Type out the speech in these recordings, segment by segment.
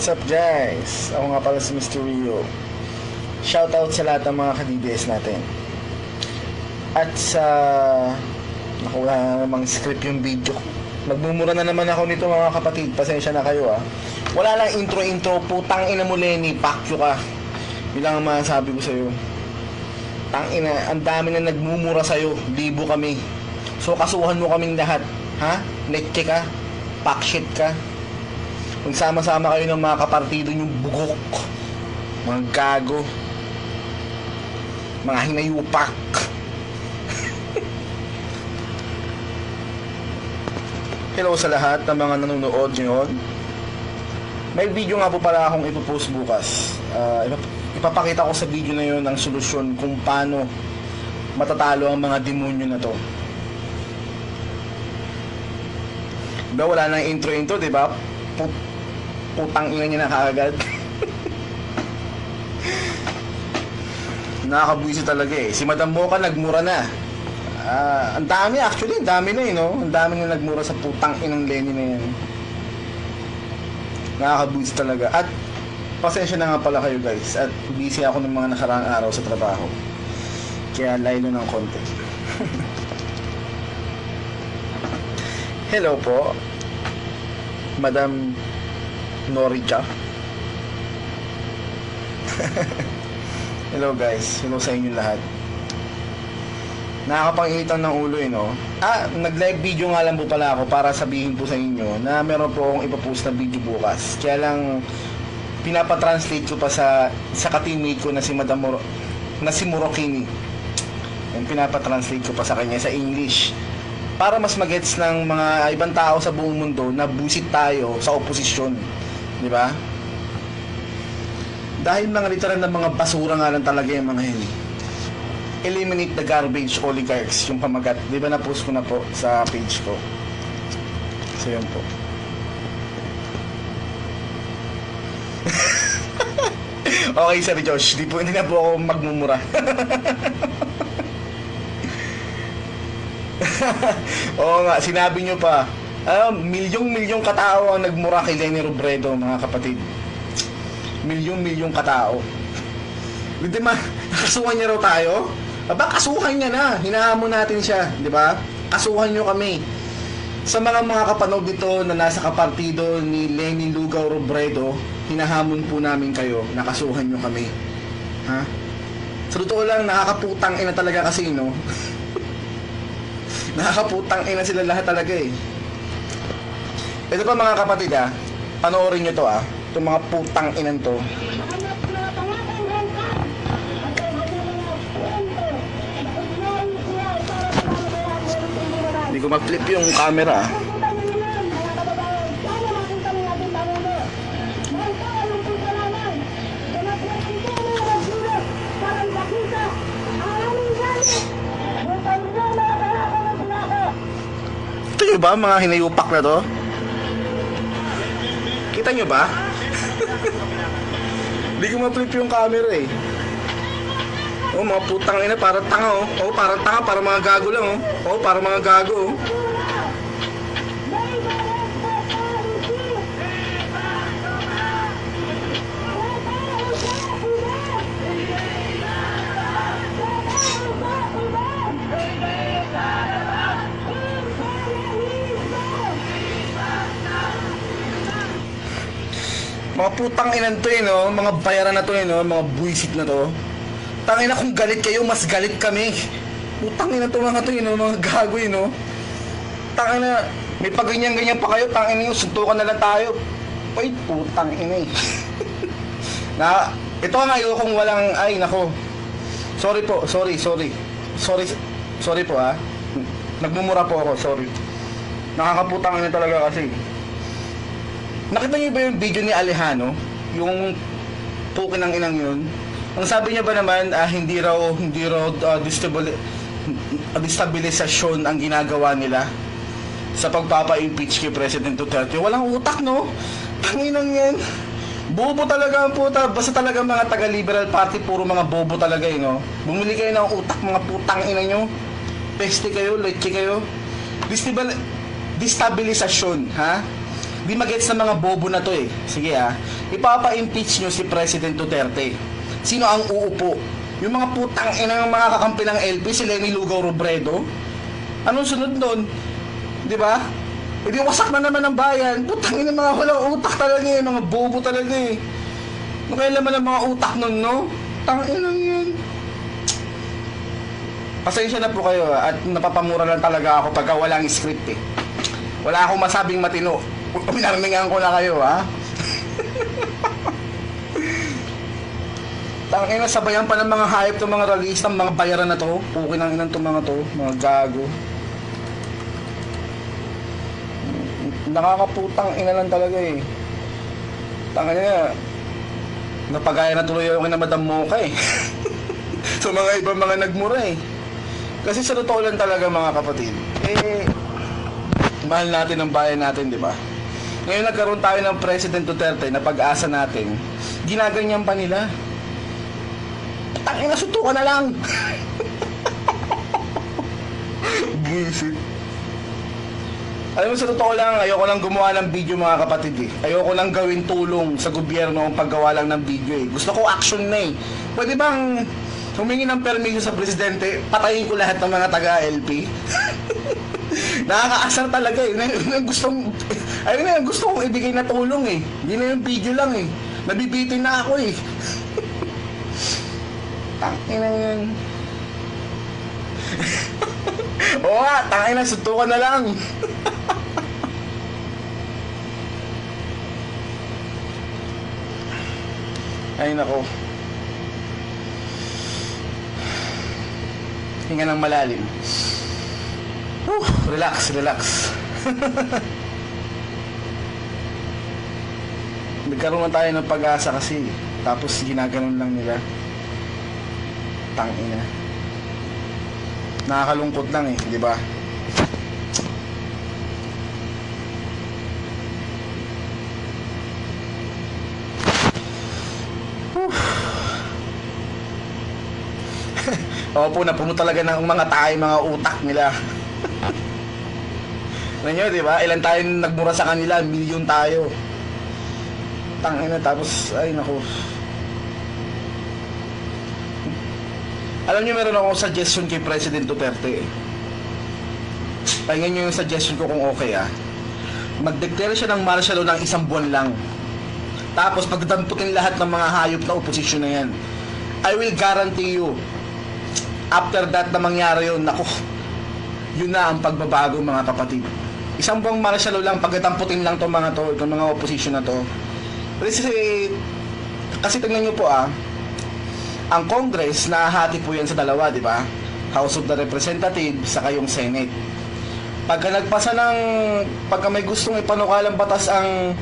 What's up guys? Ako nga pala si Mr. Rio. Shoutout sa lahat ng mga ka-DBS natin. At sa nakuha na namang script yung video. Magmumura na naman ako nito mga kapatid. Pasensya na kayo Wala lang intro. Putang ina mo Lenny, pakyo ka. Bilang ang masasabi ko sa'yo. Tang ina, ang dami na nagmumura sa'yo. Libo kami. So kasuhan mo kaming lahat. Ha? Letke ka? Pakshit ka? Magsama-sama kayo ng mga kapartido yung bugok. Mga gago. Mga hinayupak. Hello sa lahat ng mga nanonood ngayon. May video nga po pala akong ipopost bukas. Ipapakita ko sa video na yun ang solusyon kung paano matatalo ang mga demonyo na to. Diba wala nang intro, diba? Putang ina niya na kaagad. Nakakabuisi talaga Si Madam Mocha nagmura na. Ang dami actually, ang dami na no? Ang dami na nagmura sa putang inang Lenny na yan. Nakakabuisi talaga. At pasensya na nga pala kayo guys. At busy ako ng mga nakaraang araw sa trabaho. Kaya laylo ng konti. Hello po, Madam Noricha. Hello guys, hello sa inyo lahat. Nakakapangitan ng ulo no? Nag-live video nga lang po pala ako para sabihin po sa inyo na meron po akong ipapost na video bukas. Kaya lang pinapatranslate ko pa sa ka-teammate ko na si si Morokini. Yung pinapatranslate ko pa sa kanya sa English. Para mas magets ng mga ibang tao sa buong mundo na busit tayo sa oposisyon. Di ba? Dahil mga literal na mga basura nga lang talaga yung mga yun Eliminate the garbage oligarchs, yung pamagat. Di ba na-post ko na po sa page ko? So yun po. Okay Sir Josh, hindi na po ako magmumura. Oo nga, sinabi nyo pa milyong katao ang nagmura kay Lenny Robredo mga kapatid. Milyong katao. Hindi nakasuhan niya raw tayo? Kasuhan niya na. Hinahamon natin siya, di ba? Kasuhan niyo kami. Sa mga kapanood dito na nasa kapartido ni Lenny Lugaw Robredo, hinahamon po namin kayo. Nakasuhan niyo kami. Ha? Sa totoo lang, nakakaputang ina talaga kasi, no? Nakakaputang ina sila lahat talaga Ito pa mga kapatid panoorin nyo to itong mga putang inan to. Hindi ko mag-flip yung camera Ito nyo ba mga hinayupak na to? Kita nyo ba? Hindi ko ma-flip yung camera mga putang ina, parang tanga parang tanga, para mga gago lang para mga gago Mga putang inan to mga bayaran na to mga buwisit na to. Tangina kung galit kayo, mas galit kami. Putang ina to mga to mga gago Tangina, may paganyan-ganyan pa kayo, tangina nyo, suntukan na lang tayo. Ay, putang ina ito nga kung walang, ay nako. Sorry po, sorry po Nagmumura po ako, sorry. Nakakaputang ina talaga kasi. Nakita niyo ba yung video ni Alejano? Yung pukin ng inang yun? Ang sabi niya ba naman, hindi raw destabilisasyon ang ginagawa nila sa pagpapa-impeach kay President Duterte. Walang utak, no? Tanginang yan. Bobo talaga ang puta. Basta talaga mga taga-Liberal Party, puro mga bobo talaga no? Bumili kayo ng utak, mga putang ina nyo. Peste kayo, leche kayo. Destabilisasyon, ha? Di magets ng mga bobo na to eh. Sige ipapa-impeach nyo si President Duterte. Sino ang uupo? Yung mga putang inang mga kakampi ng LP, si Lenny Lugaw Robredo. Anong sunod nun? Di ba? Hindi wasak na naman ng bayan. Putang ina, mga walang utak talaga eh. Mga bobo talaga eh. Ano kaya laman ng mga utak nun, no? Tangin lang yun. Pasensya na po kayo at napapamura lang talaga ako pagka walang script eh. Wala akong masabing matino. Pinarningan ko na kayo Tangina, sabayan pa ng mga hype ng mga ralista, mga bayaran na to. Pukin ang inang itong mga to, mga gago. Nakakaputang ina lang talaga eh. Tangina, napagaya na tuloy ako kina Madam Mocha eh. So mga ibang mga nagmura eh. Kasi sa totoo lang talaga mga kapatid, mahal natin ang bayan natin, di ba? Ngayon nagkaroon tayo ng President Duterte na pag-asa natin, ginaganyan pa nila. Tangina, sutukan na lang. Bullshit. Alam mo, sa totoo lang, ayoko lang gumawa ng video mga kapatid eh. Ayoko lang gawin tulong sa gobyerno ang paggawa lang ng video eh. Gusto ko action na eh. Pwede bang humingi ng permiso sa presidente, patayin ko lahat ng mga taga-LP? Nakakaasar talaga eh. Ayun na yung gusto kong ibigay na tulong eh. Hindi na yung video lang eh. Nabibitin na ako eh. Tangin na yun. Oo nga, tangin na, sutukan na lang. Ay nako. Hinga ng malalim. Relax. Nagkaroon na tayo ng pag-asa kasi. Tapos ginaganon lang nila. Tangina. Nakakalungkot lang eh, di ba? Opo, napuno talaga ng mga tayo, mga utak nila. Ano nyo, di ba? Ilan tayo nagmura sa kanila, milyon tayo. Tangina, tapos, ay naku. Alam nyo, meron akong suggestion kay President Duterte. Pakinggan nyo yung suggestion ko kung okay Mag-declare siya ng martial law ng 1 buwan lang. Tapos pagdamputin lahat ng mga hayop na oposisyon na yan. I will guarantee you, after that na mangyari yun, naku, yun na ang pagbabago mga kapatid. 1 buwang martial law lang, pagdamputin lang itong mga opposition na to. Kasi tingnan nyo po ang Congress, nahahati po yan sa dalawa, di ba? House of the Representatives saka yung Senate. Pagka may gustong ipanukalang batas ang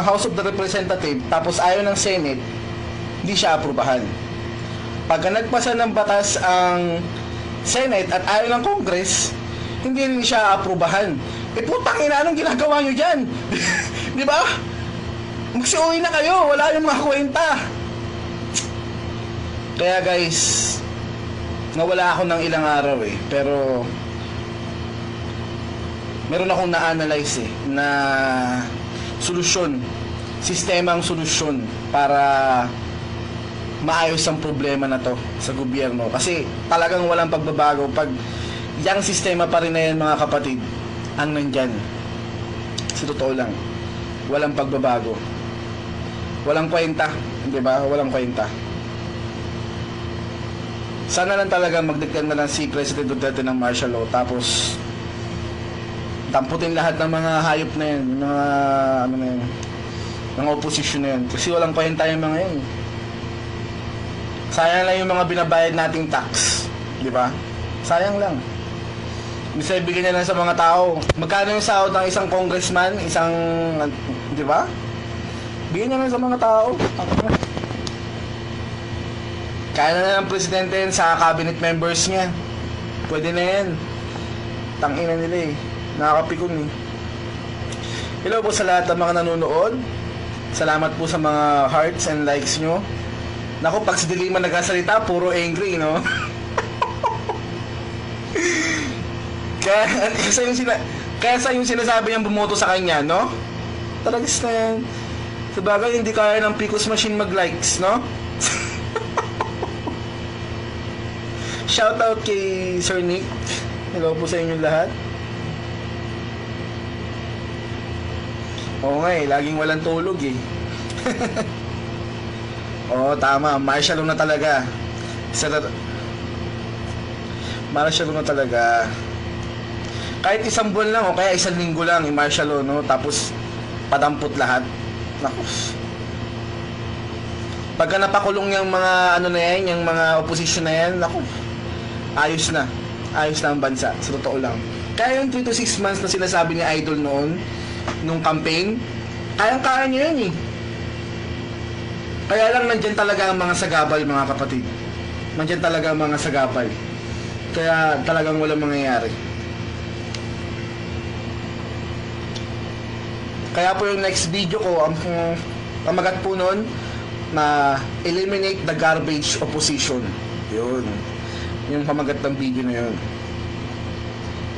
House of the Representatives, tapos ayaw ng Senate, hindi siya aprubahan. Pagka nagpasa ng batas ang Senate at ayaw ng Congress, hindi rin siya aprubahan. Putang ina, anong ginagawa nyo dyan? Di ba? Magsiuwi na kayo, wala yung mga kwenta. Kaya guys, nawala ako ng ilang araw pero meron akong na-analyze na solusyon, sistemang solusyon para maayos ang problema na to sa gobyerno. Kasi talagang walang pagbabago pag yung sistema pa rin na yan mga kapatid ang nandyan. Sa totoo lang, walang pagbabago. Walang kwenta, di ba? Walang kwenta. Sana lang talaga mag-declare na lang si President Duterte ng martial law, tapos damputin lahat ng mga hayop na yan, mga opposition na yan. Kasi walang kwenta yung mga yan. Sayang lang yung mga binabayad nating tax, di ba? Sayang lang. Misa ibigay na lang sa mga tao. Magkano yung sahod ng isang congressman, di ba? Bigyan na lang sa mga tao. Kaya na ng presidente yan sa cabinet members niya. Pwede na yan. Tangina nila nakakapikon Hello po sa lahat ng mga nanonood. Salamat po sa mga hearts and likes nyo. Naku, pag si Dilima nagsasalita, puro angry, no? Kasi yung Kesa yung sinasabi niyang bumoto sa kanya, no? Talagas na yan. Sabagay, hindi kaya ng Picos machine mag-likes, no? Shoutout kay Sir Nick. Hello po sa inyong lahat. Oo nga eh, laging walang tulog eh. Oo, tama. Martial law na talaga. Martial law na talaga. Kahit isang buwan lang o kaya isang linggo lang, i-martial law, no? Tapos, padampot lahat. Naku. Pagka napakulong yung mga ano na yan, yung mga opposition na yan, naku, ayos na. Ayos na ang bansa. Sa totoo lang. Kaya yung 3 to 6 months na sinasabi ni Idol noon, nung campaign, kayang-kaya niya yun eh. Kaya lang nandyan talaga ang mga sagabal, mga kapatid. Nandyan talaga ang mga sagabal. Kaya talagang walang mangyayari. Kaya po yung next video ko, ang pamagat po nun, na eliminate the garbage opposition. Yun. Yung pamagat ng video na yun.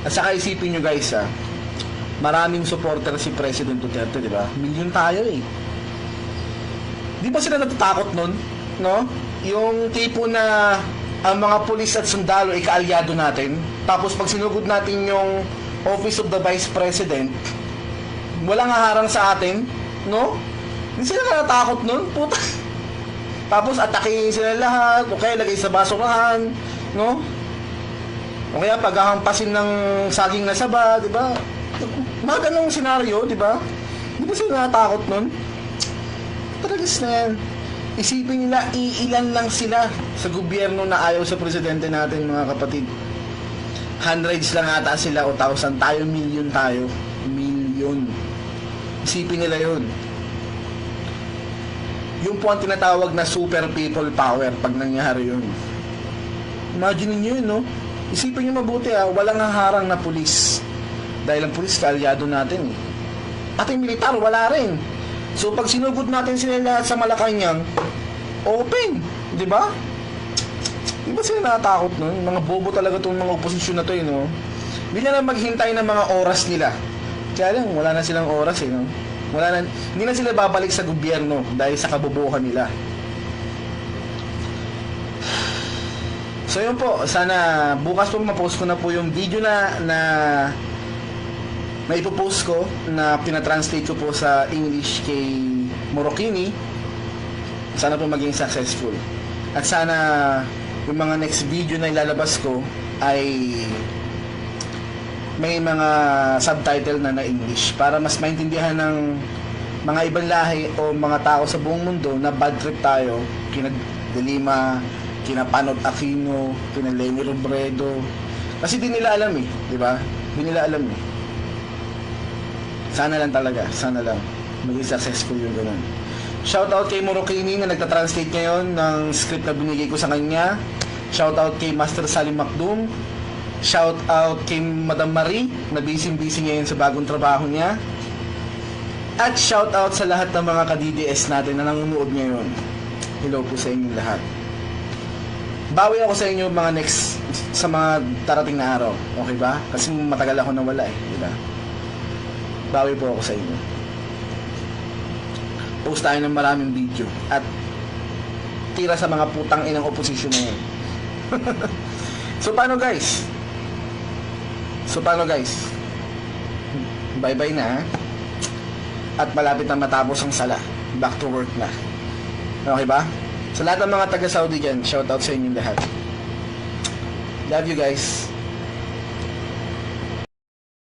At saka isipin nyo guys maraming supporter si President Duterte, di ba? Milyon tayo eh. Di ba sila natatakot nun? No? Yung tipo na ang mga pulis at sundalo ay kaalyado natin. Tapos pag sinugod natin yung Office of the Vice President, walang haharang sa atin, no? Hindi sila natatakot nun, puta. Tapos atakihin sila lahat, o kaya lagay sa basurahan, no? O kaya paghahampasin ng saging na saba, di ba? Mga ganong senaryo, di ba? Di ba sila natatakot nun? Talagas na yan. Isipin nila, iilan lang sila sa gobyerno na ayaw sa presidente natin, mga kapatid. Hundreds lang ata sila o 1,000 tayo, million tayo. Million. Isipin nila yun. Yung po ang tinatawag na super people power pag nangyari yun. Imagine niyo yun, no? Isipin niyo mabuti walang haharang na pulis. Dahil ang pulis kaalyado natin eh. At yung militar, wala rin. So pag sinugod natin sila lahat sa Malacanang, open, di ba? Di ba sila natatakot nun? Mga bobo talaga itong mga oposisyon na to, no? Hindi na maghintay ng mga oras nila. Kaya lang, wala na silang oras eh, no? Hindi na sila babalik sa gobyerno dahil sa kabobohan nila. So yun po, sana bukas po mapost ko na po yung video na ipopost ko, na pinatranslate ko po sa English kay Morokini. Sana po maging successful. At sana yung mga next video na ilalabas ko ay may mga subtitle na English para mas maintindihan ng mga ibang lahi o mga tao sa buong mundo na bad trip tayo, kina De Lima, kina Panot Aquino, kina Leni Robredo, kasi di nila alam eh, di ba? Di nila alam eh. Sana lang talaga, sana lang maging successful yung ganun. Shoutout kay Morokini na nagta-translate ngayon ng script na binigay ko sa kanya. Shoutout kay Master Salim Makdum. Shout out kay Madam Marie na busy ngayon sa bagong trabaho niya. At shout out sa lahat ng mga ka-DDS natin na nanonood ngayon. Hello po sa inyong lahat. Bawi ako sa inyo mga next sa mga darating na araw. Okay ba? Kasi matagal ako nawala eh, di ba? Bawi po ako sa inyo. Post tayo ng maraming video at tira sa mga putang inang opposition na yun. So paano guys? Bye-bye na. At malapit na matapos ang sala. Back to work na. Okay ba? Sa lahat ng mga taga-Saudi dyan, shoutout sa inyo lahat. Love you guys.